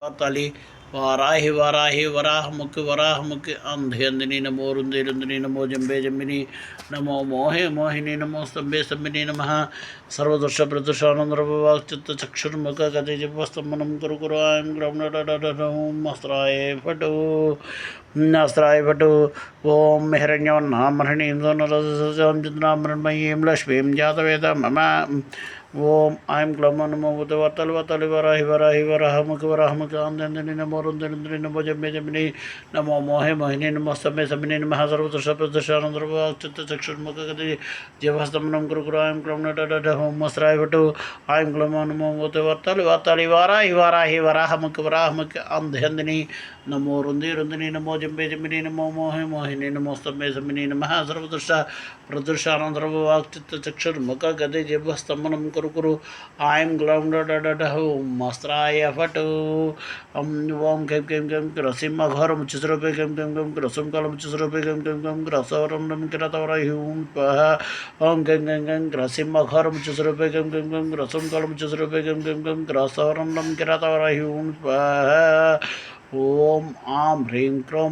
तली वाराहि वाराहि वराहमुख अंधेंदिनी नमो रुंदिरुंदिनी नमो जंबे जंबिनी नमो मोहे मोहिनी नमो स्तंभे स्तंभिनी नमः सर्वदर्श प्रदर्शानंदरवाक् चित्त चक्षुर्मुख गति जिह्वस्तंभनं कुरु कुरु ऐं ग्रौं अस्त्राय फटु ओम हिरण्यवर्णामहर्णीं सोनरसंचित्रां मृण्मयीं लक्ष्मीं जातवेद मम ओम ऐं क्लम नमो वतल वतल वराहि वराहि वराहमुख वराहमुख आंदनी नमो रुंदनी नमो जम्बे जम्बिनी नमो मोहे मोहिनी नमो स्तंभे स्तंभिनी नमः सर्वदर्शप्रदर्शानंदरवाक् चित्त चक्षुर्मुख गति जिह्वस्तंभनं कुरु कुरु ऐं क्लम ओम अस्त्राय फटु ऐं क्लम नमो वतल वतल वराहि वराहि वराहमुख वराहमुख आंदनी नमो रुंदनी नमो जंबे जंबिनी नमो मोहे मोहिनी नमो स्तंभे स्तंभिनी नमः सर्वदर्श प्रदर्शानंदरवाक् चित्त चक्षुर्मुख गति जिह्वस्तंभनं कुरु कुरु ऐं ग्लौं ओम अस्त्राय फटु ओम कैं कैं कैं रसिम अघोरमुच्चस्वरूपे कैं कैं कैं रसुं कालमुच्चस्वरूपे कैं कैं कैं रसवरं नम किरातवराह्यूं ओम कैं कैं कैं रसिम अघोरमुच्चस्वरूपे कैं कैं कैं रसुं कालमुच्चस्वरूपे कैं कैं कैं रसवरं नम किरातवराह्यूं ओम आं ह्रीं क्रों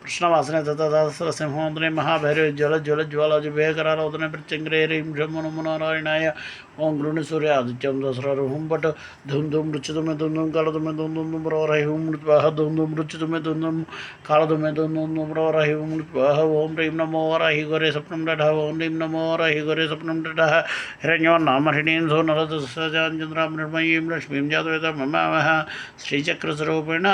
कृष्णवासने तथा सिंहोदने महाभैरव जल ज्वल ज्वाला जुभेकरारोदने प्रत्यंग्रे ह्रीं ब्रह्म नमो नारायणाय ओम गृण सूर्य आदित्यं दसरारुहं पट धूम धूम रुचितुमे धूम धूम कालतुमे धूम धूम प्रवराह्यूं मृत्वाह धूम धूम रुचितुमे धूम धूम कालतुमे धूम धूम प्रवराह्यूं मृत्वाह ओम ह्रीं नमो वराहि गोरे स्वप्नं दढः ओम ह्रीं नमो वराहि गोरे स्वप्नं दढः हिरण्यवर्णामहर्णीं सोनरसंचित्रां मृण्मयीं लक्ष्मीं जातवेद ममावः श्रीचक्रस्वरूपेण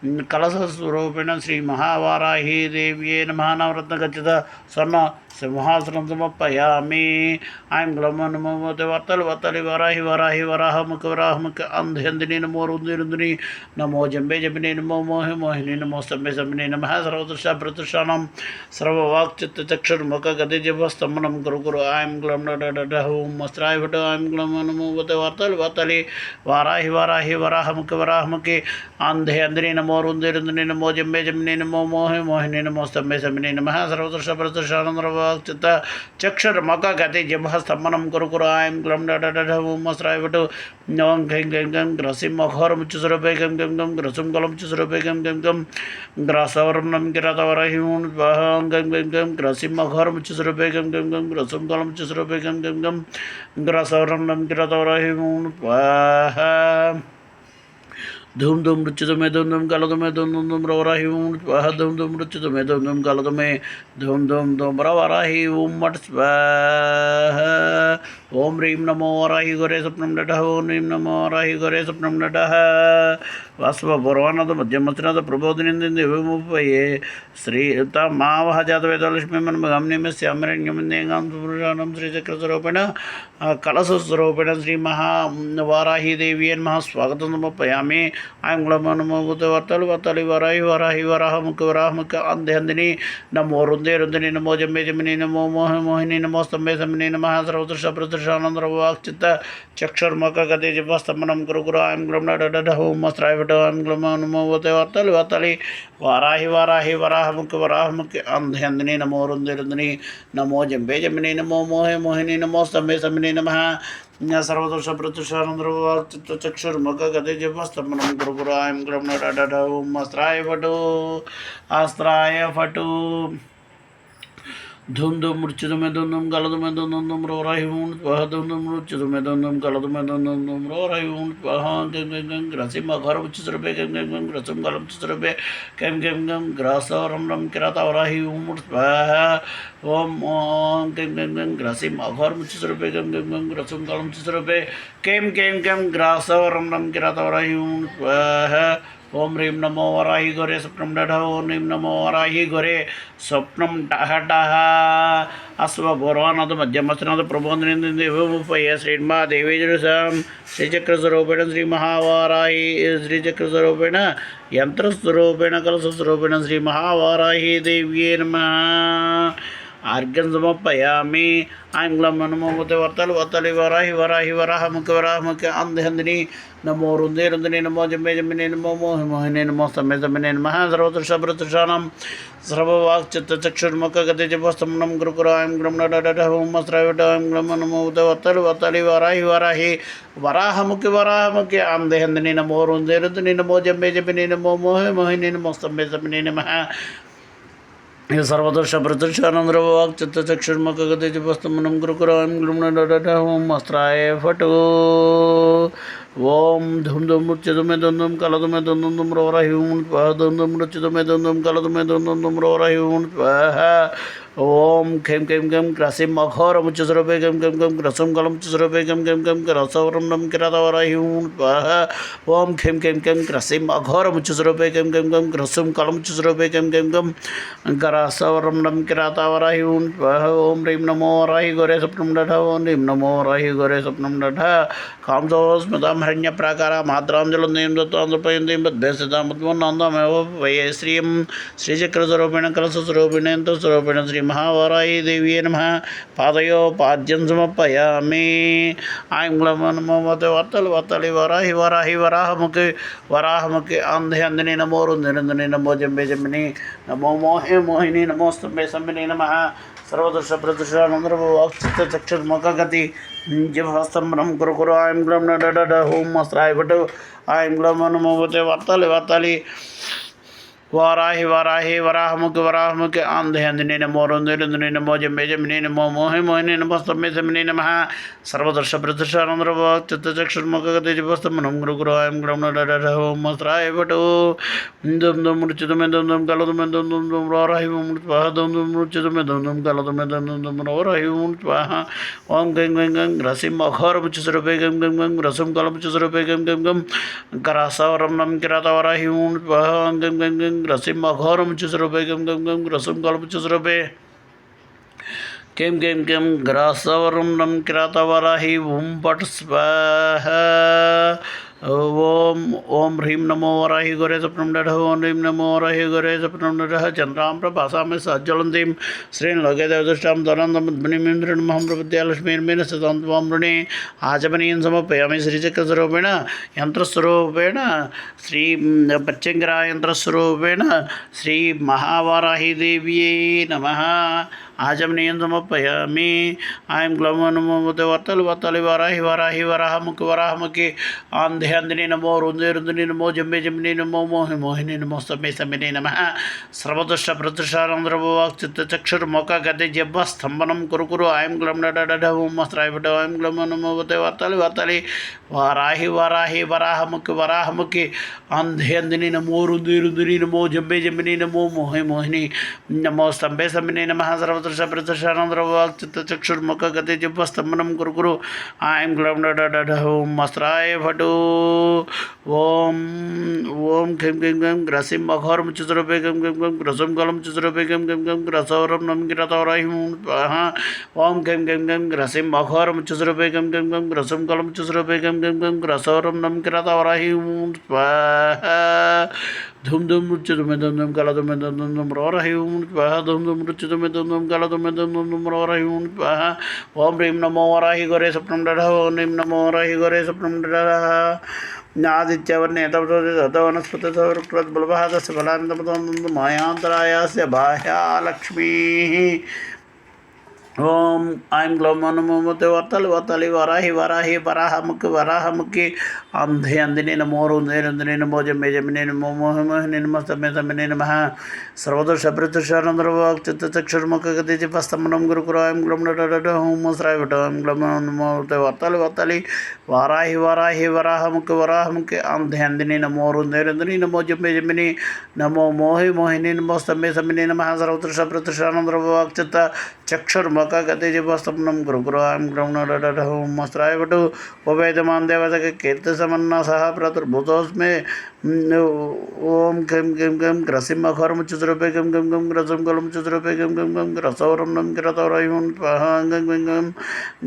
कलशस्वरूपेण श्री महावाराही देव्ये नमः नवरत्नगच्छित स्वर्ण सिंहासनं समर्पयामि ऐं ग्लौं नमो वतल वतल वराहि वराहि वराहमुख वराहमुख अंधेंदिनी नमो रुंदिरुंदिनी नमो जंबे जंबिनी नमो मोहे मोहिनी नमो स्तंभे स्तंभिनी नमः सर्वदर्श प्रदर्शानं सर्ववाक् चित्त चक्षुर्मुख गति जिह्वस्तंभनं कुरु कुरु ऐं ग्लौं ओम अस्त्राय फटु ऐं ग्लौं नमो वतल वतल वाराहि वराहि वराहमुख वराहमुखे अंधेंदिनी नमो रुंदिरुंदिनी नमो जंबे जंबिनी नमो मोहे मोहिनी नमो स्तंभे स्तंभिनी नमः सर्वदर्श प्रदर्शानं चित्त चक्षुर्मुख गति जिह्वस्तंभनं कुरु कुरु ऐं ग्लौं ओम अस्त्राय फटु ओम कैं कैं कैं रसिम अघोरमुच्चस्वरूपे कैं कैं कैं रसुं कालमुच्चस्वरूपे कैं कैं कैं ग्रासवरं नम किरातवराह्यूं कैं कैं कैं रसिम अघोरमुच्चस्वरूपे कैं कैं कैं रसुं कालमुच्चस्वरूपे कैं कैं कैं ग्रासवरं नम किरातवराह्यूं धूम धूम रुचितुमे धूम धूम कालतुमे धूम धूम प्रवराह्यूं धूम धूम रुचितुमे धूम धूम कालतुमे धूम धूम धूम प्रवराह्यूं मट स्वाहा ओम ह्रीं नमो वराहि गोरे स्वप्नं दढः ओम ह्रीं नमो वराहि गोरे स्वप्नं दढः वास्व पूर्वानाथ मध्यमस्नाथ प्रबोधिनिन्दे श्री मावह जातवेद लक्ष्मी मनमगाम्निम्यस्यामरण्यमन्येगां सुपुरुषाणां श्रीचक्रस्वरूपेण कलशस्वरूपेण श्री महावाराही देव्यै नमः स्वागतं समर्पयामि ऐं ग्लौं नमो वतल वतल वराहि वराहि वराहमुख वराहमुख अंधेंदिनी नमो रुंदिरुंदिनी नमो जंबे जंबिनी नमो मोहे मोहिनी नमो स्तंभे स्तंभिनी नमः सर्वदर्श प्रदर्शानंदरवाक् चित्त चक्षुर्मुख गति जिह्वस्तंभनं कुरु कुरु ऐं ग्लौं ओम अस्त्राय फटु ऐं ग्लौं नमो वतल वतल वाराहि वराहि वराहमुख वराहमुख अंधेंदिनी नमो रुंदिरुंदिनी नमो जंबे जंबिनी नमो मोहे मोहिनी नमो स्तंभे स्तंभिनी नमः सर्वदोष प्रत्युषानंदरवाक् चित्त चक्षुर्मुख गति जिह्वस्तंभनं कुरु कुरु ऐं ग्लौं ओम अस्त्राय फटु धूम धूम रुचितुमे धूम धूम कालतुमे धूम धूम प्रवराह्यूं धूम धूम रुचितुमे धूम धूम कालतुमे धूम धूम प्रवराह्यूं कैं कैं कैं रसिम अघोरमुच्चस्वरूपे कैं कैं कैं रसुं कालमुच्चस्वरूपे कैं कैं कैं ग्रासवरं नम किरातवराह्यूं ओम कैं कैं कैं रसिम अघोरमुच्चस्वरूपे कैं कैं कैं रसुं कालमुच्चस्वरूपे कैं कैं कैं ग्रासवरं नम किरातवराह्यूं ओम ह्रीं नमो वराहि गोरे स्वप्नं दढः ओम ह्रीं नमो वराहि गोरे स्वप्नं दढः अश्वपूर्वानाथ मध्यमस्नाथ प्रबोधिनिन्दे श्रीमहादेवीजुषां श्रीचक्रस्वरूपेण श्री महावाराही श्रीचक्रस्वरूपेण यंत्रस्वरूपेण कलशस्वरूपेण श्री महावाराही देव्ये नमः अर्घ्यं समर्पयामि ऐं ग्लौं नमो भगवते वरतले वराहि वराहि वराहमुखे अन्धेन्दिनी नमो रुन्दे रुन्दिनी नमो जम्बे जम्बिनी नमो मोहि मोहिनी नमो समे समिने नमः सर्वतृषाभृतृषाणां सर्ववाक्चित्तचक्षुर्मुखगते जपस्तमनं गुरुकुरा ऐं ग्लौं नमस्त्रायवट ऐं ग्लौं नमो भगवते वरतले वराहि वराहि वराहमुखे अन्धेन्दिनी नमो रुन्दे रुन्दिनी नमो जम्बे जम्बिनी नमो मोहि मोहिनी नमो समे समिने नमः सर्वदर्श प्रदर्शानंद्रवाक् चित्तचक्षुर्मुखगते जपस्तमनं गुरुकुरां ग्लुम्न अस्त्राय फटो ओम धूम धूम मृत्युमे धूम कलदुमे धूम रोरहिं धूम मृत्युमे धूम कलदुमे धूम रोरहिं ओम खेम खेम खेम ग्रसिम अघोर मुच्चुसुरभे खेम खेम खेम ग्रसम कलम चुसुरभे खेम खेम खेम ग्रसवरम नम किरातवराहिं ओम खेम खेम खेम ग्रसिम अघोर मुच्चुसुरभे खेम खेम खेम ग्रसम कलम चुसुरभे खेम खेम खेम ग्रसवरम नम किरातवराहिं ओम ह्रीं नमो वराहि गोरे स्वप्नं दध ओम ह्रीं नमो वराहि गोरे स्वप्नं दध कामसोस्मृतां हरण्यप्राकारा मात्रां जलन्तीं दत्तान्द्रपयन्तीं बद्धस्थितां मद्मोन्नान्दामेव वये श्रियं श्रीचक्रस्वरूपिण कलशस्वरूपिण यन्त्रस्वरूपिण श्री महावराहि देवी नमः पादयो पाद्यं समर्पयामि ऐं ग्लौं नमो भगवते वरतले वराहि वराहि वराहमुखे अन्धेन्दिनी नमो रुन्दे रुन्दिनी नमो जम्बे जम्बिनी नमो मोहि मोहिनी नमो स्तम्भे स्तम्भिनी नमः सर्वदर्श प्रदर्शनचक्षुर्मुखगति जपस्तंभनं कुरु ऐं ग्लौं होम अस्त्राय वट ऐं ग्लौं नमो भगवते वरतले वराहि वराहि वराहमुखे अन्धेन्दिनी नमो रुन्दे रुन्दिनी नमो जम्बे जम्बिनी नमो मोहि मोहिनी नमो स्तम्भे स्तम्भिनी नमः सर्वदर्श प्रदर्शनंद्रवाक् चित्तचक्षुर्मुखगते जपस्तमनं गुरुकुरु ऐं ग्लौं होम अस्त्राय वट धूम धूम मृत्युमे धूम कलदुमे धूम रोरहिं स्वाहा धूम धूम मृत्युमे धूम कलदुमे धूम रोरहिं स्वाहा ओम गं गं गं ग्रसिम अघोर मुच्चुसुरभे गं गं गं ग्रसम कलम चुसुरभे गं गं गं करासवरम नम किरातवराहिं स्वाहा गं गं गं ग्रसिम अघोरम चुसुरभे गं गं गं ग्रसम कलम चुसुरभे केम केम केम ग्रासवरम नम किरातवराहि पट स्वाहा ओम ओम ह्रीं नमो वराहि गोरे स्वप्नं दध ओम ह्रीं नमो वराहि गोरे स्वप्नं दध चंद्रां प्रभासामि सज्ज्वलन्तीं श्रीं लोके देवदृष्टां दरन्दमद्मनिमिन्द्रनमहं प्रपद्यालक्ष्मीर्मेन सतां त्वां वृणे आचमनीयं समर्पयामि श्रीचक्रस्वरूपेण यन्त्रस्वरूपेण श्री पच्चङ्गिरा यन्त्रस्वरूपेण श्री महावराहि देव्यै नमः आचमनीयं समर्पयामि ऐं ग्लौं नमो भगवते वरतले वराहि वराहि वराहमुखे अन्धेन्दिनी नमो रुन्दे रुन्दिनी नमो जम्बे जम्बिनी नमो मोहि मोहिनी नमो समे समिने नमः सर्वदर्श प्रदर्शनंद्रवाक् चित्तचक्षुर्मुखगते जपस्तंभनं कुरु ऐं ग्लौं होम अस्त्राय वट ऐं ग्लौं नमो भगवते वरतले वराहि वराहि वराहमुखे अन्धेन्दिनी नमो रुन्दे रुन्दिनी नमो जम्बे जम्बिनी नमो मोहि मोहिनी नमो स्तम्भे स्तम्भिने नमः सर्वदर्श प्रदर्शनंद्रवाक् चित्तचक्षुर्मुखगते जपस्तंभनं कुरु ऐं ग्लौं होम अस्त्राय वट ओम ओम खेम खेम खेम ग्रसिम अघोर मुच्चुसुरभे गं गं गं ग्रसम कलम चुसुरभे गं गं गं ग्रसवरम नम किरातवराहिं ओम खेम खेम खेम ग्रसिम अघोर मुच्चुसुरभे गं गं गं ग्रसम कलम चुसुरभे गं गं गं ग्रसवरम नम किरातवराहिं धूम धूम मृत्युमे धूम कलदुमे धूम रोरहिं स्वाहा धूम धूम मृत्युमे धूम कलदुमे धूम रोरहिं स्वाहा ओम ह्रीं नमो वराहि गोरे स्वप्नं दध ओम ह्रीं नमो वराहि गोरे स्वप्नं दध आदित्यवर्णे तपतो वनस्पतिर्बलभागस्य फलान्तमतो मायान्तरायस्य बाह्या लक्ष्मीः ओम ऐं ग्लौं नमो भगवते वरतले वराहि वराहि वराहमुखे अन्धेन्दिनी नमो रुन्दे रुन्दिनी नमो जम्बे जम्बिनी नमो मोहि मोहिनी नमो समे समिने नमः सर्वदोष प्रदर्शनंद्रवाक् चित्तचक्षुर्मुखगते जपस्तंभनं गुरुकुरु ऐं ग्लौं होम अस्त्राय वट ऐं ग्लौं नमो भगवते वरतले वराहि वराहि वराहमुखे अन्धेन्दिनी नमो रुन्दे रुन्दिनी नमो जम्बे जम्बिनी नमो मोहि मोहिनी नमो समे समिने नमः सर्वदोष प्रदर्शनंद्रवाक् चित्तचक्षुर्मुखगते चक्षुर्मुख गति जिह्वस्तम्नं गुरुगुरु ऐं ग्रौं ओम मस्त्राय वटु उपेतमान देवतक कीर्तिसमन्ना सह प्रतिर्भूतोऽस्मि ओम गं गं गं ग्रसिम अखरम चतुरूपे गं गं गं ग्रसम कलम चतुरूपे गं गं गं ग्रसौरम नम गिरतौरयुं स्वाहा गं गं गं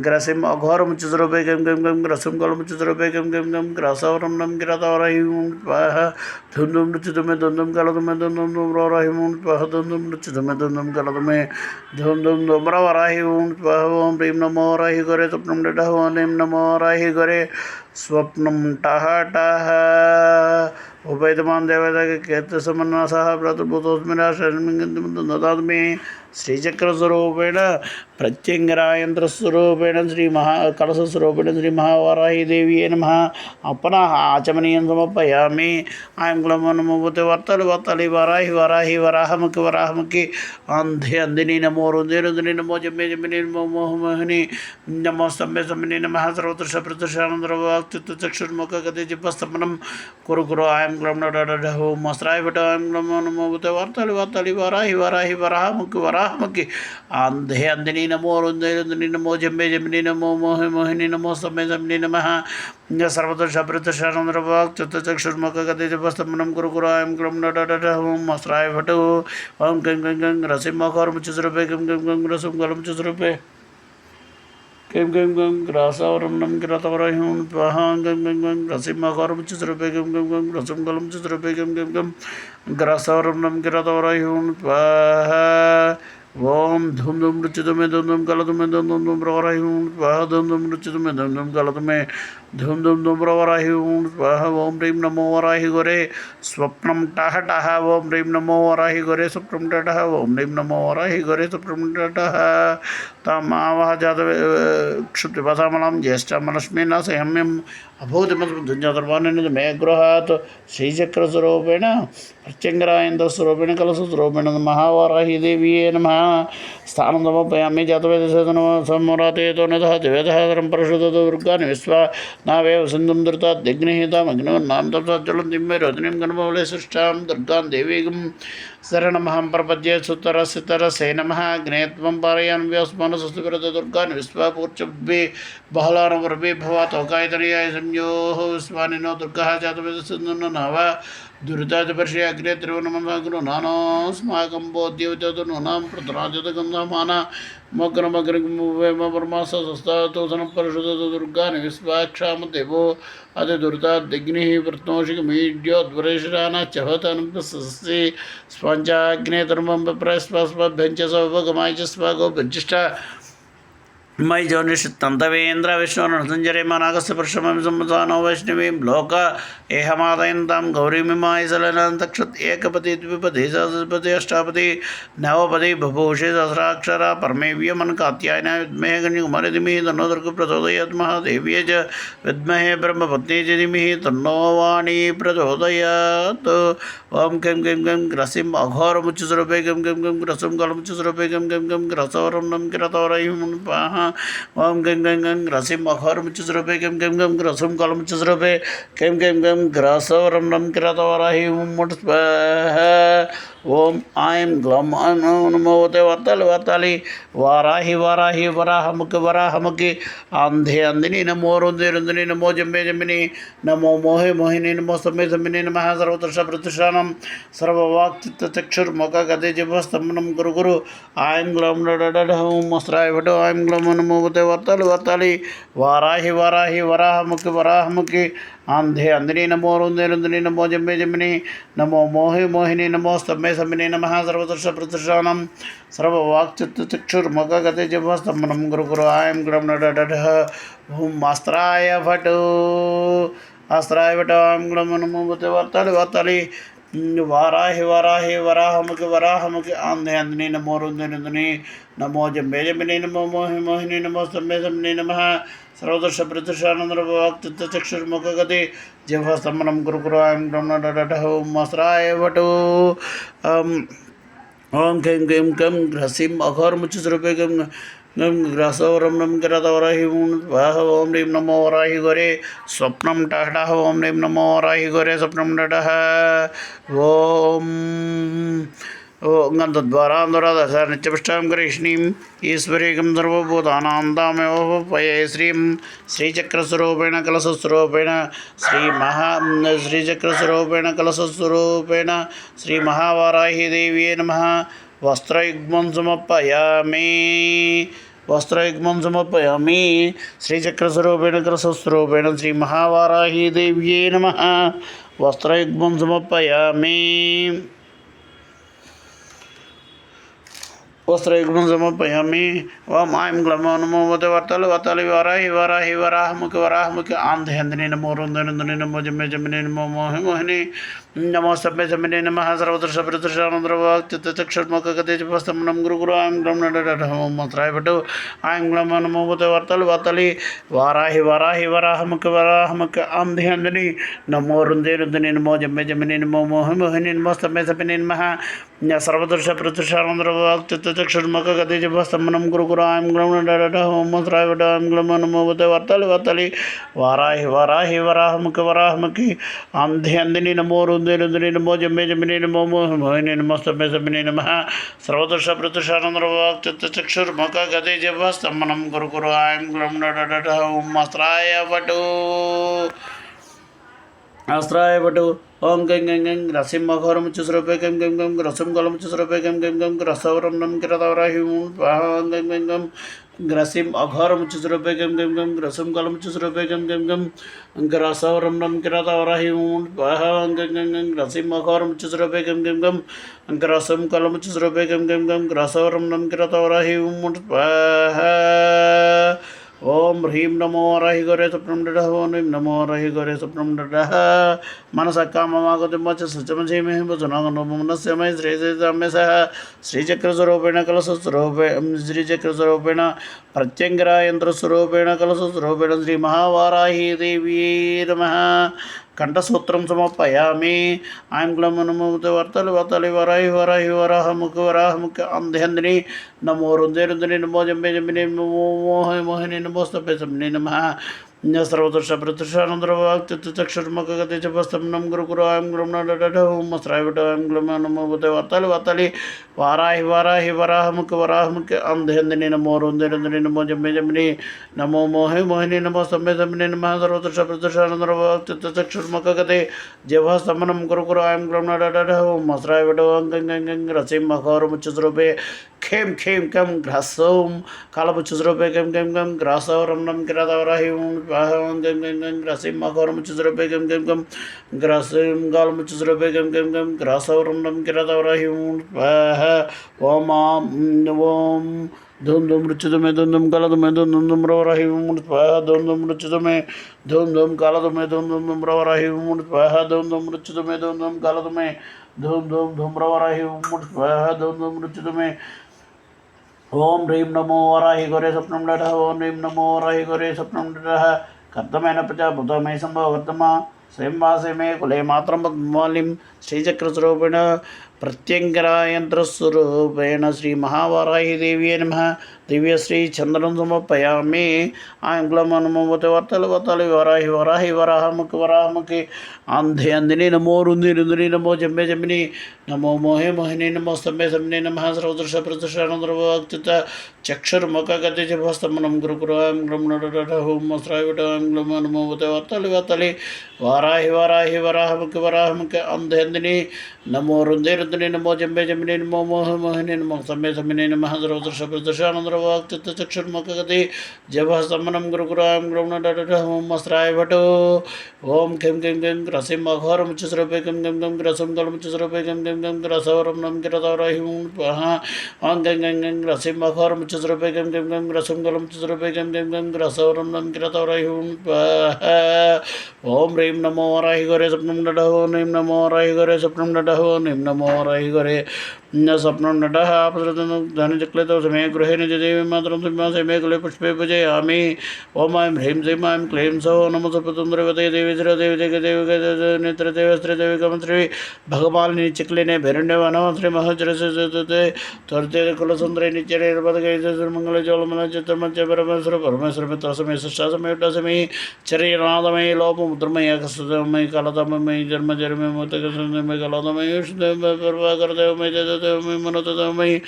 ग्रसिम अघोरम चतुरूपे गं गं गं ग्रसम कलम चतुरूपे गं गं गं ग्रसौरम नम गिरतौरयुं स्वाहा धुम धुम रुचितुमे धुम धुम कलतुमे धुम धुम धुम्रौरयुं स्वाहा धुम धुम रुचितुमे धुम धुम कलतुमे धुम धुम धुम्रवरायुं स्वाहा ओम प्रीम नमो राहि करे स्वप्नं डडः ओम नमो राहि करे स्वप्नं टः टः उपेतमान देवता के कीर्ति समन्ना सह प्रतिभूतोस्मिन् श्रीचक्रस्वरूपेण प्रत्यङ्गरायन्त्रस्वरूपेण कलशस्वरूपेण श्री महावाराही देवी नमः अपनः आचमनीयं समर्पयामि ऐं ग्लौं नमो भूते वर्तले वर्तले वाराहि वाराहि वराहमुखि वराहमुखि अन्धे अन्दिनी नमो रुद्रे रुद्रे नमो जम्मे जम्मिनी नमो मोहमोहिनी नमो स्तम्भे स्तम्भिनी नमः सर्वत्र प्रत्यक्षानन्दरवाक्चित्तचक्षुर्मुख गति जिह्वस्तम्भनं कुरु कुरु ऐं ग्लौं ओम मस्त्राय वट ऐं ग्लौं नमो भूते वर्तले वर्तले वाराहि वाराहि वराहमुखि वराहमुखि अन्धे अन्दिनी नमो रुद्रे रुद्रे नमो जम्मे जम्मिनी नमो मोहिनी नमो स्तम्भे स्तम्भिनी नमः सर्वत्र प्रत्यक्षानन्दरवाक्चित्तचक्षुर्मुख गति जिह्वस्तम्भनं कुरु कुरु ऐं ग्लौं ओम मस्त्राय वट ओम गं गं गं रसिमखोरमुच्चस्वरूपे गं गं गं रसं कलमुच्चस्वरूपे गं गं गं ग्रासावरं नम गिरतवरयुं स्वाहा गं गं गं रसिमखोरमुच्चस्वरूपे गं गं गं रसं कलमुच्चस्वरूपे गं गं गं ग्रासावरं नम गिरतवरयुं स्वाहा ओम धूम धूम रुचितुमे धूम धूम कलतुमे धूम धूम धूम्रवरायुं स्वाहा धूम धूम रुचितुमे धूम धूम कलतुमे धूम धूम धूम्रवरायुं स्वाहा ओम ह्रीं नमो वराहि गुरे स्वप्नं टः टः ओम ह्रीं नमो वराहि गुरे स्वप्नं टः ओम ह्रीं नमो वराहि गुरे स्वप्नं टः तमावह जातव क्षुप्तिपथामलं ज्येष्ठमलक्ष्मी न संयम्यम् अभूतिमद्भुतञ्जातर्वाणेन मे गृहात् श्रीचक्रस्वरूपेण प्रत्यङ्गरायन्तस्वरूपेण कलशस्वरूपेण महावाराही देवी नमः स्थानं समर्पयामि जातवेदसमरातेतो नतः दिवेदहरं परशुदतो दुर्गानि विश्वा नावेव सिन्धुं धृताद्यग्निहितामग्निवर्णां तप्तज्ज्वलन्तीं मे रोदिनीं गणपवले सृष्टां दुर्गां देवीं शरणमहं प्रपद्ये सुतरसितरसे नमः अग्नेत्वं पारयान् व्यास्मानसुस्तिविरत दुर्गान् विश्वापूर्चभ्ये बहलानवर्भे भवातोकायतनयाय संयोः विश्वानिनो दुर्गः जातवेदसिन्धुनो नव दुरितादिवर्षे अग्रे त्रिवनमसाग्रो नानास्माकं बोध्यवतु नूनां प्रतराजतगन्धमाना मग्रमग्रगमुवेम परमासस्तातोसनं परशुदतो दुर्गानि विश्वाक्षाम देवो अतिदुरिताद्यग्निः वृत्नोषिकमीड्योद्वरेशरानाच्यभतनुपसस्ति स्पञ्चाग्ने धर्मं विप्रस्वस्वभ्यं च स्वगमाय च स्वगोभिज्जिष्टा मयि जोनिषित्तन्तवेन्द्र विष्णुर्नसञ्जरे मनागस्य परशुमं सम्मतानो वैष्णवीं लोक एहमादयन्तां गौरीमिमाय सलनन्तक्षत् एकपति द्विपति सहस्रपति अष्टापति नवपति बभूषे सहस्राक्षरा परमेव्यमन् कात्यायनाय विद्महे कन्याकुमारी धीमहि तन्नो दुर्गा प्रचोदयात् महादेव्यै च विद्महे ब्रह्मपत्न्यै च धीमहि तन्नो वाणी प्रचोदयात् ओम गं गं गं ग्रसिं अघोरमुच्चस्वरूपे गं गं गं ग्रसं कलमुच्चस्वरूपे गं गं गं ग्रसौरं नम गिरतौरयुं स्वाहा ओम गं गं गं ग्रसिं अघोरमुच्चस्वरूपे गं गं गं ग्रसं कलमुच्चस्वरूपे गं गं गं ग्रसौरं नम गिरतौरयुं स्वाहा ओम ऐं ग्लौं नमो ते वर्तले वर्तले वाराहि वाराहि वराहमुखि वराहमुखि अन्धे अन्दिनी नमो रुद्रे रुद्रे नमो जम्मे जम्मिनी नमो मोहे मोहिनी नमो स्तम्भे स्तम्भिनी नमः सर्वत्र प्रतिष्ठानं सर्ववाक्चित्तचक्षुर्मुख गते जिह्वस्तम्भनं कुरु कुरु ऐं ग्लौं ओम मस्त्राय वट ऐं ग्लौं नमो ते वर्तले वर्तले वाराहि वाराहि वराहमुखि वराहमुखि अन्धे अन्दिनी नमो रुद्रे रुद्रे नमो जम्मे जम्मिनी नमो मोहे मोहिनी नमो स्तम्भे स्तम्भिनी नमः सर्वत्र प्रतिष्ठानं सर्ववाक्चित्तचक्षुर्मुख गते जिह्वस्तम्भनं कुरु कुरु ऐं ग्लौं ओम अस्त्राय वट अस्त्राय वट ऐं ग्लौं नमो ते वर्तले वर्तले वाराहि वाराहि वराहमुखि वराहमुखि अन्धे अन्दिनी नमो रुद्रे रुद्रे नमो जम्मे जम्मिनी नमो मोहे मोहिनी नमो स्तम्भे स्तम्भिनी नमः सर्वदर्श प्रतिष्ठानन्दरचक्षुर्मुख गति जिह्वस्तम्भनं कुरु कुरु ऐं ग्लौं ओम अस्त्राय वट ओम गं गं गं ग्रसिं अघोरमुच्चस्वरूपे गं गं ग्रसौरं नम गिरतौरयुं स्वाहा ओम ह्रीं नमो वराहि गुरे स्वप्नं टः टः ओम ह्रीं नमो वराहि गुरे स्वप्नं टः ओम ఓం గంధద్వారాంధురాదశ నిత్యపుష్టాం కరిష్ణీం ఈశ్వరీకం సర్వభూతానాం తామేవోపయే శ్రీం శ్రీచక్రస్వరూపేణ కలశస్వరూపేణ శ్రీచక్రస్వరూపేణ కలశస్వరూపేణ శ్రీ మహావారాహి దేవ్యే నమః. వస్త్రయుగ్మం సమర్పయామి శ్రీచక్రస్వరూపేణ కలశస్వరూపేణ శ్రీ మహావారాహి దేవ్యే నమః. వస్త్రయుగ్మం సమర్పయామి ఓం ఐం గ్లమో నమో వర్తలు వారాహి వరాహముఖి ఆంధ్యందని నమో రుందని నమో జమ్మే జమ్మిని నమో మోహిని నమో సభ్య సమ్మిని నమ సర్వదృశబ్రదృశానందరవాక్తిక్షర్మకగతిపస్తమనం గురు ఐం గ్లం మంత్రాయపటు ఐం గ్లమో నమో వర్తలి వారాహి వరాహముఖి ఆంధ్యందని నమో రుందని నమో జమ్మే జమ్మిని నమో మోహిని నమో సభ్య సమ్మిని నమ సర్వదృశబ్రదృశానందరవాక్తిక్షర్మకగతిపస్తమనం గురు ఐం గ్లం మంత్రాయపటు ఐం గ్లమో నమో వర్తలి వారాహి వరాహముఖి ఆంధ్యందని నమో రుందని నమో జమ్మే జమ్మిని నమో మోహిని నమో సభ్య సమ్మిని నమ సర్వదృశబ్రదృశానందరవాక్తిక్షర్మకగతిపస్తమనం గురు ఐం గ్లం అస్త్రాయపటు ఓం గం గం గం రసిం అఘోరం చుస్రూపే గం గం గం రసం గలం చుస్రూపే గం గం గం రసవరం నం కిరతవరాహిం గం గం గం గ్రసిం అఘోరం చుస్రూపే గం గం గం రసం గలం చుస్రూపే గం గం గం రసవరం నం కిరతవరాహిం గం గం గం రసిం అఘోరం చుస్రూపే గం గం గం రసం గలం చుస్రూపే గం గం గం రసవరం నం కిరతవరాహిం ఓం హ్రీం నమో వరాహి గౌరే స్వప్నం డఢ ఓం హ్రీం నమో వరాహి గౌరే స్వప్నం డఢ మనస కామమాగతిమచ్చ సత్యమసేమే మనస్యమై శ్రీచక్రస్వరూపేణ శ్రీచక్రస్వరూపేణ ప్రత్యంగిరాయంత్రస్వరూపేణ కలశస్వరూపేణ శ్రీ మహావారాహి దేవీ నమః. కంఠసూత్రం సమర్పయామి ఐం గ్లం నమో వర్తలి వారాహి వరాహముఖి ఆంధ్యందని నమో రుందని నమో జమ్మే జమ్మిని నమో మోహిని నమో సభ్య సమ్మిని నమః సర్వదృశబ్రదృశానందరవాక్తిక్షర్మకగతిపస్తమనం గురు ఐం గ్లం మస్త్రాయపటు ఐం గ్లం నమో వర్తలి వారాహి వరాహముఖి ఆంధ్యందని నమో రుందని నమో జమ్మే జమ్మిని నమో మోహిని నమో సభ్య సమ్మిని నమః సర్వదృశబ్రదృశానందరవాక్తిక్షర్మకగతి జిహ్వాస్తమనం గురు ఐం గ్లం మస్త్రాయపటు గం గం రసిం అఘోరముచ్చుస్వరూపే ఖేం ఖేం కం గ్రసోం కాలముచ్చుస్వరూపే గం గం గం గ్రాసవరం నం కిరతవరాహిం గం గం గం రసిం అఘోరముచ్చుస్వరూపే గం గం గం గ్రసిం గాలముచ్చుస్వరూపే గం గం గం గ్రాసవరం నం కిరతవరాహిం ఓం धूम धूम रुचितमे धूम धूम काला तुम्हें धूम धूम धूम रवराहि स्वाहा धूम धूम रुचितमे धूम धूम काला तुम्हें धूम धूम धूम रवराहि स्वाहा धूम धूम रुचितमे धूम धूम काला तुम्हें धूम धूम धूम रवराहि स्वाहा धूम धूम रुचितमे ओम ह्रीं नमो वराहि गौरे स्वप्नं डढ ओम ह्रीं नमो वराहि गौरे स्वप्नं डढ कर्तमेन प्रजाभूतमय संभवर्तमा स्वयंवासे मे कुले मात्रं पद्मालिं श्रीचक्रस्वरूपेण प्रत्यङ्गरायन्त्रस्वरूपेण श्री महावाराहि देव्ये नमः. दिव्यश्री चंद्रं समर्पयामि ऐं ग्लं नमो वर्तलि वाराहि वराहमुखि आंध्यांदिनी नमो रुंदिनी नमो जम्मे जम्मिनी नमो मोहिनी नमो सम्मे सम्मिनी नमः सर्वदृशब्रदृशानन्दरवाक्तित चक्षुर्मुखगतिजिह्वस्तमनं गुरु ऐं ग्लं मस्त्रायपट ऐं ग्लं नमो वर्तलि वाराहि वराहमुखि आंध्यांदिनी नमो रुंदिनी नमो जम्मे जम्मिनी नमो मोहिनी नमो सम्मे सम्मिनी नमः सर्वदृशब्रदृशानन्दरवाक्तित चक्षुर्मुखगति जिह्वस्तमनं गुरु ऐं ग्लं मस्त्रायपट ओम खेम खेम खेम रसिम अघोरमुच्चस्वरूपे गं गं गं रसं गलमुच्चस्वरूपे गं गं गं रसवरं नं किरतवराहिं ओं गं गं गं रसिम अघोरमुच्चस्वरूपे गं गं गं रसं गलमुच्चस्वरूपे गं गं गं रसवरं नं किरतवराहिं ओम ह्रीं नमो वराहि गौरे स्वप्नं डढ ओम ह्रीं नमो वराहि गौरे स्वप्नं डढ ओम ह्रीं नमो वराहि गौरे स्वप्नं डढ आपसृतं धनचक्लितो समे गृहे निजदेवी मातरं सिंहासे मे कुले पुष्पे पूजयामि ओम ऐं ह्रीं श्रीं ऐं क्लीं सौः नमो सर्वतन्त्रवते देवी श्रीदेवी जगदेवी नेत्रदेवी श्रीदेवी कमश्री भगवालिनी चिक्लिने भैरण्यवनम श्री महचरसे त्वरते कुलसुंदरे निचरे मंगल जलमन चित्रमंच परमेश्वर मित्रसमय शिष्टासमय युटासमय चरिनादमय लोपमुद्रमय कसुदमय कालतमय जन्म जन्मय मुतकसमय कालतमय प्रभाकर देवमयी तेज देवमयी मनोज देवमयी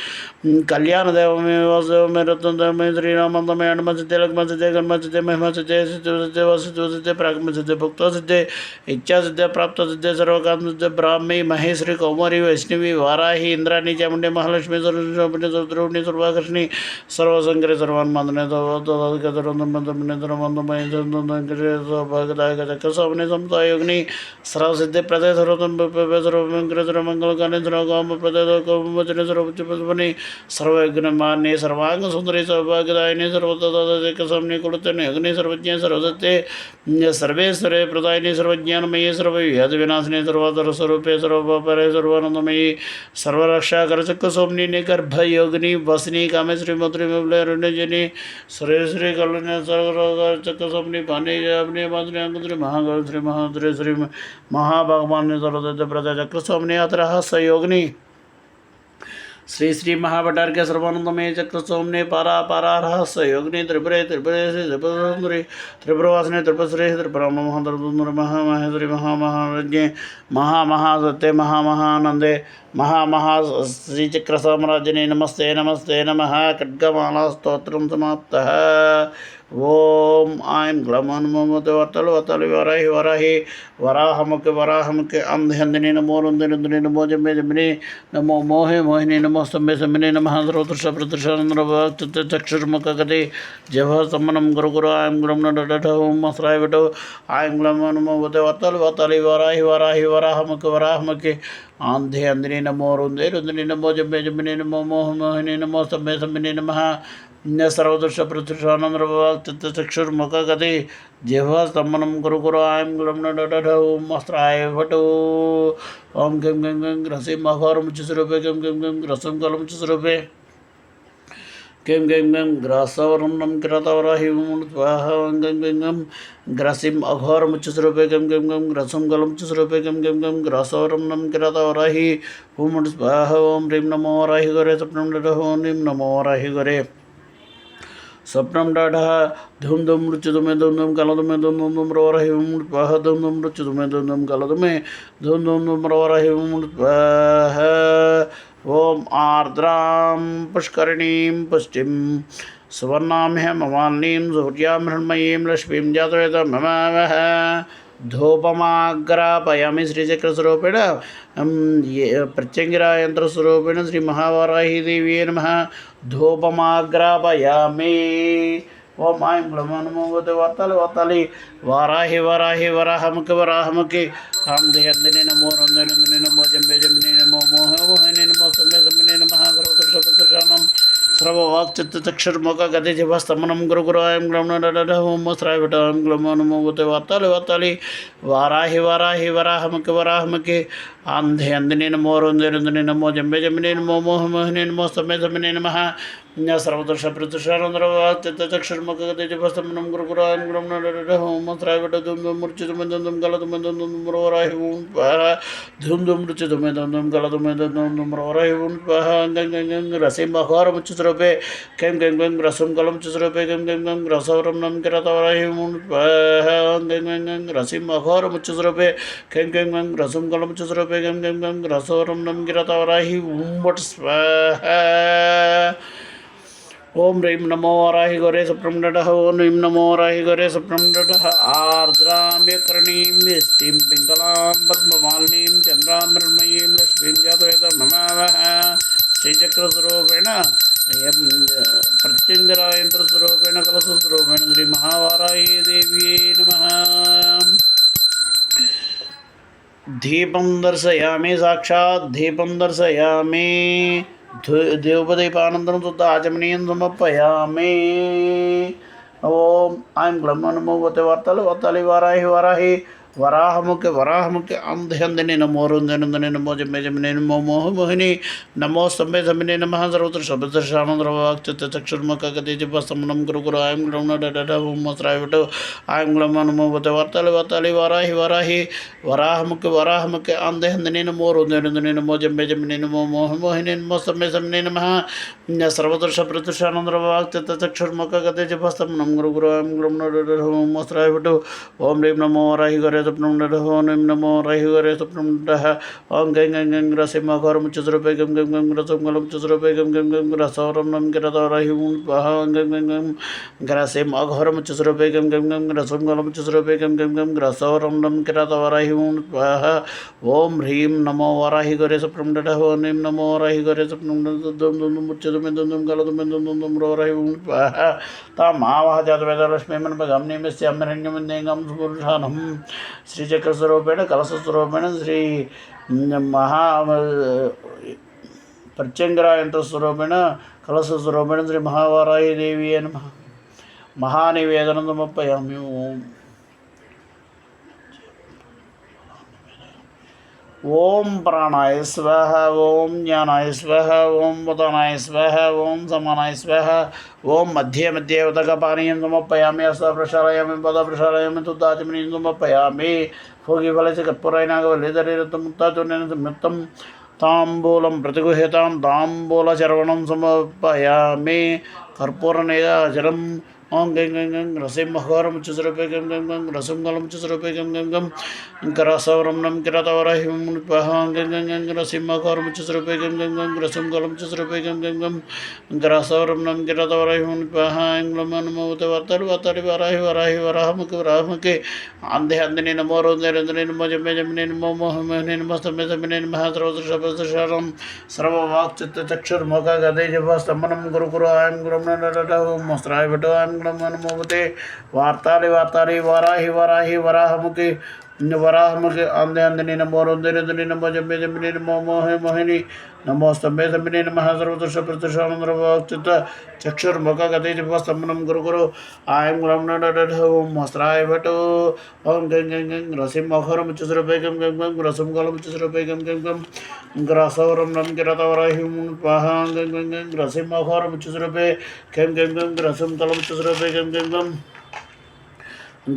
कल्याण देवमयी वासुदेवमयी रत्न देवमयी श्रीरामंदमयी हनुमत सिद्धि लक्ष्मण सिद्धि गणमत सिद्धि महिमा सिद्धि सिद्धि सिद्धि वसिद्धि सिद्धि प्रागम सिद्धि भक्त सिद्धि इच्छा सिद्धि प्राप्त सिद्धि सर्वकाम सिद्धि ब्राह्मी महेश्वरी कौमारी वैष्णवी वाराही इंद्राणी चामुंडी महालक्ष्मी सरस्वती द्रौपदी सर्वाकर्षणी सर्वसंकरे सर्वान्मादने सौभाग्यदायक चक्रसवने समतायोगिनी सर्वसिद्धि प्रदय सर्वमंगलकानि सर्वकाम प्रदय कौमवचने सर्वोच्चपद्मनि सर्वयज्ञमान्ये सर्वांग सुंदरी सौभाग्यदायिनी सर्वतदायकसमनि कुलतने अग्नि सर्वज्ञ सर्वसत्ये सर्वेश्वरे प्रदायिनी सर्वज्ञानमयी सर्वव्याधि विनाशिनी सर्वाधर स्वरूपे सर्वपरे सर्वानंदमयी सर्वरक्षाकर चक्रसोमनी गर्भयोगिनी वसनी कामेश्वरी मधुरी मबलरण्यजनी श्री कल्याण सर्वरोग चक्रसोमनी पानी अपने माधुरी अंकुश्री महागौर श्री महाद्री श्री महाभगवान सर्वदत्त प्रदा चक्रसोमनी अतरह सहयोगिनी श्री श्री महाभटार के सर्वानंदमय चक्रसोमने पारा पारा रहस्य योगिनी त्रिपुरे त्रिपुरे श्री त्रिपुरी त्रिपुरवासिनी त्रिपुश्री त्रिपुराम महाद्र महामहेश्वरी महामहारज्ञे महामहासत्य महामहानंदे महामहा श्री चक्र साम्राज्यने नमस्ते नमस्ते नमः खड्गमाला स्तोत्रम समाप्तः ओम ऐं ग्लम नमोते वतल वतल वराहि वराहि वराहमुखे अंधे नमो रुंदिनी नमो जमे जमिनी नमो मोहे मोहिनी नमो सम्मे सम्मिने नमः सर्वदृश प्रदृश चक्षुर्मुख गति जभ सम्मनम गुरु गुरु ऐं ग्लम नडठ ओम अस्राय वटो ऐं ग्लम नमोते वतल वतल वराहि वराहि वराहमुखे अंधे नमो रुंदिनी नमो जमे जमिनी नमो मोह मोहिनी नमो सम्मे सम्मिने नमः सर्वदृश प्रदृशानंद चक्षुर्मुख गति जिह्वा स्तंभनम गुरु गुरु ऐं ग्लम नडठ ओम अस्त्राय भटो ओम गं गं गं ग्रसिम अघोरम स्वरूपे गं गं गं ग्रसम कलम स्वरूपे गं गं गं ग्रासवर्णम किरतवराहि स्वाहा गं गं गं ग्रसिम अघोरम स्वरूपे गं गं गं ग्रसम कलम स्वरूपे गं गं गं ग्रासवर्णम किरतवराहि ओम स्वाहा ओम ह्रीं नमो वराहि गरे सप्तम नडः ओम ह्रीं नमो वराहि गरे स्वप्नम डाढ़ा धूम धूम रुचुमे धूम धूम काल तुम्हें धूम धूम धूम रोरहि स्वाहा धूम धूम रुचुमे धूम धूम काल तुम्हें धूम धूम धूम रोरहि स्वाहा ओम आर्द्रां पुष्करिणीं पुष्टिं सुवर्णां ममालिनीं सूर्यां मृण्मयीं लक्ष्मीं जातवेदममावह धूपमाग्रापयामि श्रीचक्रस्वरूपेण प्रत्यंगिरा यंत्रस्वरूपेण श्री महावाराही देवी नमः धूपमाग्रापयामि ओम ऐं ग्लम नमोते वाताली वाराहि वराहि वराहमुखे अंधे नमो रुंदिनी नमो जम्बे जम्बिनी नमो मोह मोहिनी नमो सम्मे सम्मिने नमः सर्वदृशप्रदर्शनम सर्ववाक्चित्तचक्षुर्मुख गति जिह्वास्तमनं गुरु गुरु ऐं ग्लम नडठ ओम अस्राय वट ऐं ग्लम नमोते वाताली वाराहि वराहि वराहमुखे अंधे नमो रुंदिनी नमो जम्बे जम्बिनी नमो मोह मोहिनी नमो सम्मे सम्मिने नमः सर्वदर्श प्रदर्शनचक्षुर्मुख गति जिह्वास्तमनं गुरु गुरु ऐं ग्लम नडठ ओम अस्राय वट धूम धूम मूर्छितुमे धूम धूम गलतुमे धूम धूम रोराहि ओम स्वाहा धूम धूम मूर्छितुमे धूम धूम गलतुमे धूम धूम रोराहि ओम स्वाहा गं गं गं रसिम अघोरम स्वरूपे गं गं गं रसम कलम स्वरूपे गं गं गं रसवरम किरतवराहि ओम स्वाहा गं गं गं रसिम अघोरम स्वरूपे गं गं गं रसम कलम स्वरूपे गं गं गं रसवरम किरतवराहि ओम वट स्वाहा ओम ह्रीं नमो वराहि गौरे सप्तम नडः ओम ह्रीं नमो वराहि गौरे सप्तम नडः आर्द्राम्यकर्णीं स्त्रीं पिङ्गलां पद्ममालिनीं चन्द्रां मृण्मयीं लक्ष्मीं जातवेदममावह श्रीचक्रस्वरूपेण प्रत्यंगिरा यंत्रस्वरूपेण कलशस्वरूपेण श्री महावाराही देव्यै नमः दीपं दर्शयामि साक्षात् दीपं दर्शयामि देवदीपानंदनं शुद्ध आचमनीयं समर्पयामि ओम ऐं ग्लम नमोते वाताली वाराहि वराहि वराहमुखे अंधे नमो रुंदिनी नमो जमे जमिने नमो मोह मोहिनी नमो सम्मे सम्मिने नमः सर्वत्र शब्दर्शानंदवाक्चक्षुर्मुख गति जिह्वास्तमनं गुरु गुरु ऐं ग्लम नडठ ओम अस्राय वट ऐं ग्लम नमोते वाताली वाराहि वराहमुखे अंधे नमो रुंदिनी नमो जमे जमिने नमो मोह मोहिनी नमो सम्मे सम्मिने नमः सर्वत्र शब्दर्शानंदवाक्चक्षुर्मुख गति जिह्वास्तमनं गुरु गुरु ऐं ग्लम नडठ ओम अस्राय वट ओम ह्रीं नमो वराहि गरे स्वप्नमुण्डः ओं नमो रहिवरे स्वप्नमुण्डः ओं गं गं गं ग्रसिंहघोरं चतुरूपे गं गं गं ग्रसंगलं चतुरूपे गं गं गं ग्रसौरं नं गिरतरहिं स्वाहा ओं गं गं गं ग्रसिंहघोरं चतुरूपे गं गं गं ग्रसंगलं चतुरूपे गं गं गं ग्रसौरं नं गिरतरहिं स्वाहा ओं ह्रीं नमो वराहि गरे स्वप्नमुण्डः ओं नमो वराहि गरे स्वप्नमुण्डः दुं दुं दुं मुच्यतुमे दुं दुं गलतुमे दुं दुं दुं रोरहिं स्वाहा तामावह जातवेदलक्ष्मी मनपगं निमिष्याम्यरण्यमन्येगं सुपुरुषानं श्रीचक्रस्वरूपेण कलशस्वरूपेण श्री महा प्रत्यंगरायंत्रस्वरूपेण कलशस्वरूपेण श्री महावाराही देवी नमः महानिवेदनं समर्पयामि। ओम प्राणाय स्वाहा ओम ज्ञानाय स्वाहा ओम वदनाय स्वाहा ओम समानाय स्वाहा ओम मध्ये मध्ये उदकपानीयं समर्पयामि हस्तं प्रक्षालयामि पदं प्रक्षालयामि तुदाचमनीं समर्पयामि भोगिफलस्य कर्पूरायणागवल्लीधरेरतमुक्ताचूर्णेन संयुक्तं ताम्बूलं प्रतिगृह्यतां ताम्बूलचर्वणं समर्पयामि कर्पूरनीराजलं ओं गं गं गं रसिंहघोरं चतुरूपे गं गं गं रसंगलं चतुरूपे गं गं गं ग्रसौरं नं किरतवरहिं स्वाहा गं गं गं रसिंहघोरं चतुरूपे गं गं गं रसंगलं चतुरूपे गं गं गं ग्रसौरं नं किरतवरहिं स्वाहा ऐं नमो वर्तरि वराहि वराहि वराहमुखे वराहमुखे आन्धे आन्धिने नमो रोदने नमो जमे जमिने नमो मोहमोहने नमो स्तम्भे स्तम्भिने नमः सर्वदृशपदशरं सर्ववाक्चित्तचक्षुर्मुख गदे जिह्वास्तम्भनं गुरु गुरु ऐं गुरुं नमः मस्त्राय भटो ऐं नमोते वार्ताली वार्ताली वराहि वराहि वराहमुखे वराहमुखे आंधे आंधने नमो रोदने नमो जम्बे जम्बिने नमो मोहे मोहिनी नमो स्तंभे स्तंभिने नमः सर्वदर्श प्रतिष्ठानंदरवाक्चित्त चक्षुर्मुख गते जिह्वास्तम्भनं गुरु गुरु आयं गुरं ओं वस्त्राय भटो ओं गं गं गं रसिंहघोरं चतुरूपे गं गं गं रसंगलं चतुरूपे गं गं गं ग्रसौरं नं गिरतवरहिं स्वाहा गं गं गं रसिंहघोरं चतुरूपे गं गं गं रसंगलं चतुरूपे गं गं गं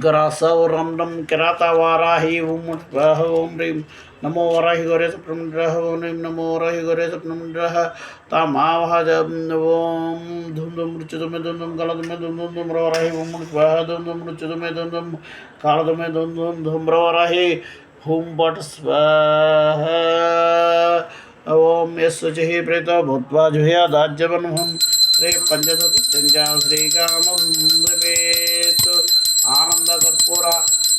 ग्रसौरं नं किरतवरहिं स्वाहा ओं ह्रीं नमो वराहि गौरे स्वप्नमुण्डः ओं नमो वराहि गौरे स्वप्नमुण्डः तामावह ओं धुं धुं मृत्युमे धुं धुं गलतुमे धुं धुं धूम्रवराहि ओं स्वाहा धुं धुं मृत्युमे धुं धुं कालतुमे धुं धुं धूम्रवराहि हुं बट् स्वाहा ओं यस्वचिः प्रेतो भूत्वा जुह्यादाज्यवन्हुं श्री पञ्चदशचञ्चा श्रीकामं देवेत् आनन्दकर्पूर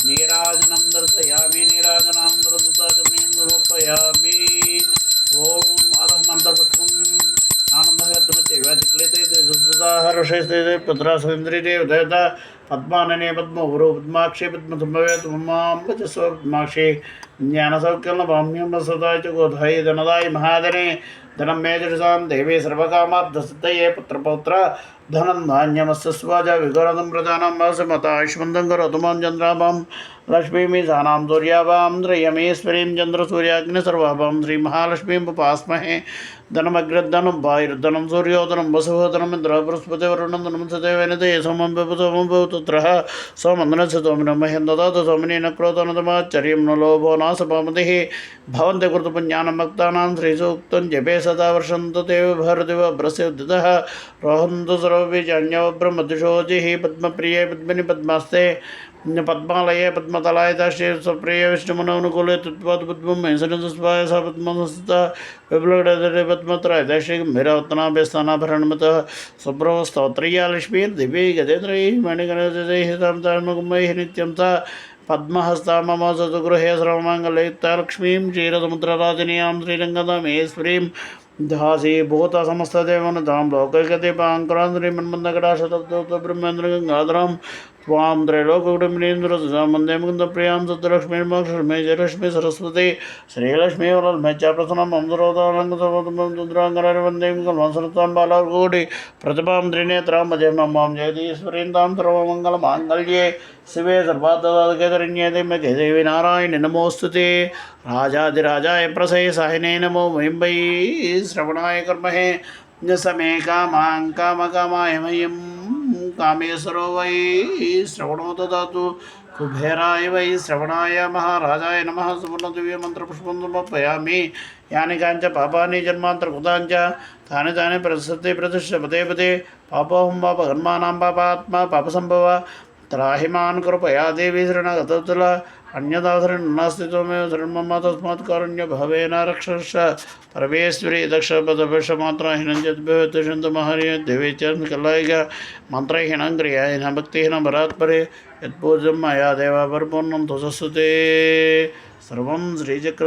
नीराजनं दर्शयामि नीराजनानन्दरदुताचमनीं समर्पयामि ओम अधः मन्त्रपुष्पम् आनन्दः हर्षे पुत्रासेन्द्रिये उदयता पद्मानने पद्मभुरो पद्माक्षे पद्मसम्भवे त्वमां भजस्व पद्माक्षे ज्ञानसौख्यलभाम्यं सदा च गोधाय धनदाय महाधने धनं मे जषसां देवे सर्वकामार्थसिद्धये पुत्रपौत्र धनं धान्यमस्य स्वाज विगरदं प्रजानां वासमता आयुष्मन्दं करोतु मां चन्द्राभां लक्ष्मीं सानां सूर्याभां त्रयमेश्वरीं चन्द्रसूर्याग्निसर्वाभां श्रीमहालक्ष्मीं उपास्महे धनमग्रधनं वायुर्धनं सूर्योधनं वसुधनं इन्द्रः बृहस्पतिवरुणं धनं सदेवेन ते सोमं सोमं भवतुत्रः सोमन्दनस्य सोमिनं मह्यं ददातु सोमिनेन क्रोधनतमाश्चर्यं न लोभो नाशपामतिः भवन्ति कृतपुण्यानां भक्तानां श्रीसूक्तं जपे सदा वर्षन्तु ते भरदिव भ्रस्य उद्दितः रोहन्तु सर्वपि जान्यव ब्रह्मदिशोचिः पद्मप्रिये पद्मिनि पद्मास्ते पद्मालये पद्मतलाय दास्ये स्वप्रिय विष्णुमनोनुकूले तत्पद पद्मं महेशनस्वाय सा पद्मसंस्थिता विप्लवडे पद्मत्राय दास्ये गम्भीरावत्तनाभ्यस्तानाभरणमतः सुब्रह्मस्तोत्रीया लक्ष्मीर्दिव्यै गजेन्द्रैः मणिगणैः तां तान्मुखमैः नित्यं सा पद्महस्ता मम सतुगृहे सर्वमङ्गलयुक्ता लक्ष्मीं क्षीरसमुद्रराजिनीं श्रीरङ्गदामेश्वरीं दासी भूत समस्तदेवनतां लोकैकदीपाङ्कुरां श्रीमन्मन्दकटाशतप्तो ब्रह्मेन्द्रगङ्गाधरां त्वां त्रैलोककुटुम्बिनीन्द्रसुधां वन्दे मुकुन्दप्रियां सत्यलक्ष्मीर्मोक्षलक्ष्मी जयलक्ष्मी सरस्वती श्रीलक्ष्मी वरलक्ष्मी च प्रसन्नं ममदरोदारङ्गसर्वतमं वन्दे कल्मसरतां बालाकोटि प्रतिभां त्रिनेत्रां भजे मां जगदीश्वरीं तां सर्वमङ्गलमाङ्गल्ये शिवे सर्वार्थसाधके मे देवी नारायणे नमोऽस्तुते राजाधिराजाय प्रसेसाहिने नमो मुम्बै श्रवणाय कर्महे समे कामां कामकामाय मह्यं कामेश्वरो वै श्रवणो ददातु कुबेराय वै श्रवणाय महाराजाय नमः सुवर्णदिव्यमन्त्रपुष्पं समर्पयामि यानि काञ्च पापानि जन्मान्तरकृताञ्च तानि तानि प्रसृति प्रतिष्ठ पदे पदे पापोऽहं पापकर्माणां पापात्मा पापसम्भव त्राहि मां कृपया देवी शरणगतोऽतुल अन्यदाधरण नास्ति त्वमेव धर्ममा तस्मात् कारुण्यभावेन रक्षस्व परमेश्वरी दक्षपदभषमात्राहीनञ्जद्भ्यतिषन्तमहर्य देवेत्यर्थ कलायिका मन्त्रहीनं क्रियाहीनं भक्तिहीनं भरात्परे यत्पूज्यं मया देवा परिपूर्णं तजस्सुते सर्वं श्रीचक्र